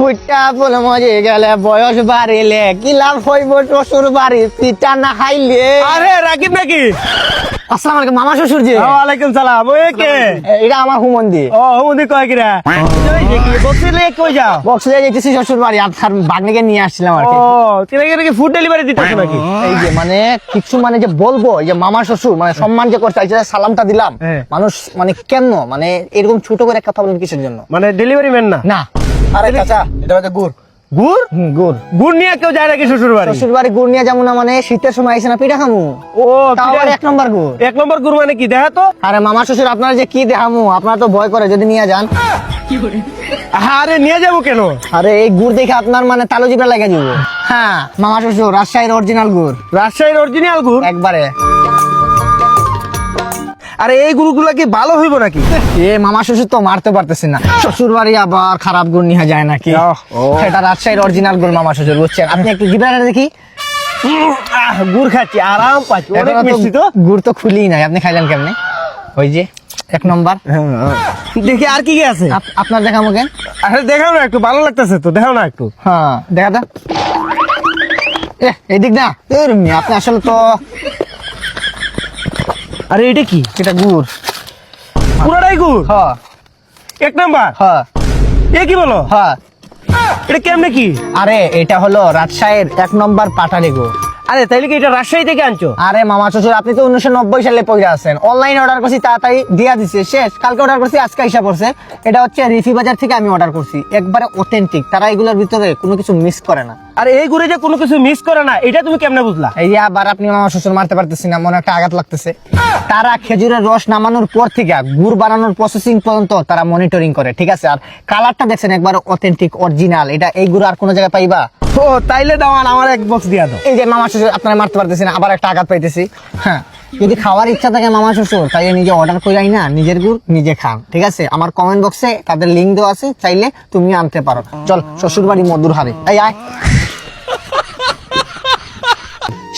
ফুটা বলে মজে গেলে বয়স বাড়িলে কি লাভ হইব শ্বশুর বাড়ি পিঠা না খাইলে। আরে রাকিব নাকি? আসসালামু আলাইকুম মামা শ্বশুর জি। ওয়ালাইকুম সালাম। ওই কে? এটা আমার হুমন্দি। ও হুমুদি কয় কিরা? ওই দেখি বসিলে কই যাও? বক্সে যাইতেছি শ্বশুর বাড়ি আর বাগনিকে নিয়ে আসছিলাম আর ও কি। তুমি কি ফুড ডেলিভারি দিতেছ নাকি? এই যে মানে কিছু মানে যে বলবো এই যে মামা শ্বশুর মানে সম্মান যে করতে চাইছে সালামটা দিলাম হ্যাঁ। মানুষ মানে কেন মানে এরকম ছোট করে কথা বলেন কিসের জন্য? মানে ডেলিভারি ম্যান না? না আরে চাচা এটা হচ্ছে গুড়। গুড়? গুড় গুড় নিয়ে কেউ যায় নাকি শ্বশুর বাড়ি? শ্বশুর বাড়ি গুড় নিয়ে যাবো না মানে শীতের সময় আইসে না পিঠা খামু। ও তাও আবার পিঠা- 1 নম্বর গুড়। 1 নম্বর গুড় মানে কি দেখা তো? আরে মামা শ্বশুর আপনারা যে কি দেখামু আপনারা তো ভয় করে যদি নিয়ে যান। আরে নিয়ে যাবো কেন? আরে এই গুড় দেখে আপনার মানে তালু জিভে লেগে যাব। হ্যাঁ মামা শ্বশুর রাজশাহীর অরিজিনাল গুড় রাজশাহীর অরিজিনাল গুড়? একবারে। আরে এই গুড়গুলা কি ভালো হইব নাকি? এ মামা শ্বশুর তো মারতে পারতেছি না, শ্বশুর বাড়ি আবার খারাপ গুড় নিয়ে যায় নাকি? ও। সেটা রাজশাহীর অরিজিনাল গুড় মামা শ্বশুর বুঝছেন। আপনি একটু জিভে দেখি। গুড় খাচ্ছি আরাম পাচ্ছি, অনেক এখনো তো মিষ্টি তো। গুড় তো খুলি নাই, আপনি খাইলেন কেমনে? ওই যে 1 নম্বর। দেখি আর কি কি আছে। আপনার দেখামো কেন? আরে দেখাও না একটু, ভালো লাগতেছে তো, দেখাও না একটু। হ্যাঁ দেখা দা। এদিক না আপনি আসলে তো আরে এটা কি? এটা গুড়। পুরোটাই গুড়? হ্যাঁ 1 নাম্বার? হ্যাঁ এ কি বলো? হ্যাঁ। এটা কেমনে কি? আরে এটা হলো রাজশাহীর 1 নম্বর পাটালি গুড়। আরে তাইলে কি এটা রাজশাহী থেকে আনছো? আরে মামা শ্বশুর আপনি তো 1990 সালে পড়ে আছেন, অনলাইনে অর্ডার করছি তাড়াতাড়ি দিয়া দিছে শেষ, কালকে অর্ডার করছি আজকে হিসাব করছে। এটা হচ্ছে রিফি বাজার থেকে আমি অর্ডার করছি, একবারে অথেন্টিক, তারা এগুলোর ভিতরে কোনো কিছু মিস করে না। আরে এই গুড়ে যে কোনো কিছু মিস করে না, এটা তুমি কেমনে বুঝলা? এই যে আবার আপনি মামা শ্বশুর মারতে পারতেছি না, মনে একটা আঘাত লাগতেছে। তারা খেজুরের রস নামানোর পর থেকে গুড় বানানোর প্রসেসিং পর্যন্ত তারা মনিটরিং করে, ঠিক আছে? আর কালারটা দেখছেন একবার অথেন্টিক অরিজিনাল, এটা এই গুড় আর কোনো জায়গায় পাইবা? ও তাইলে দাও, আর আমার 1 বক্স দিয়া দাও। এই যে মামা শ্বশুর আপনারা মারতে পারতেছি না, আবার একটা আঘাত পাইতেছি। হ্যাঁ যদি খাওয়ার ইচ্ছা থাকে মামা শ্বশুর তাই নিজে অর্ডার করাই না, নিজের গুড় নিজে খান, ঠিক আছে? আমার কমেন্ট বক্সে তাদের লিঙ্ক দেওয়া আছে, চাইলে তুমি আনতে পারো। চল শ্বশুর বাড়ি মধুর হারে, এই আয়।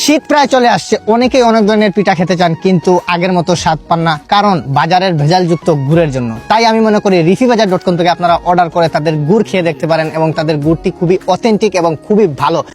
শীত প্রায় চলে আসছে, অনেকেই অনেক ধরনের পিঠা খেতে চান কিন্তু আগের মতো স্বাদ পান না, কারণ বাজারের ভেজালযুক্ত গুড়ের জন্য। তাই আমি মনে করি রিফিবাজার.com থেকে আপনারা অর্ডার করে তাদের গুড় খেয়ে দেখতে পারেন এবং তাদের গুড়টি খুবই অথেন্টিক এবং খুবই ভালো।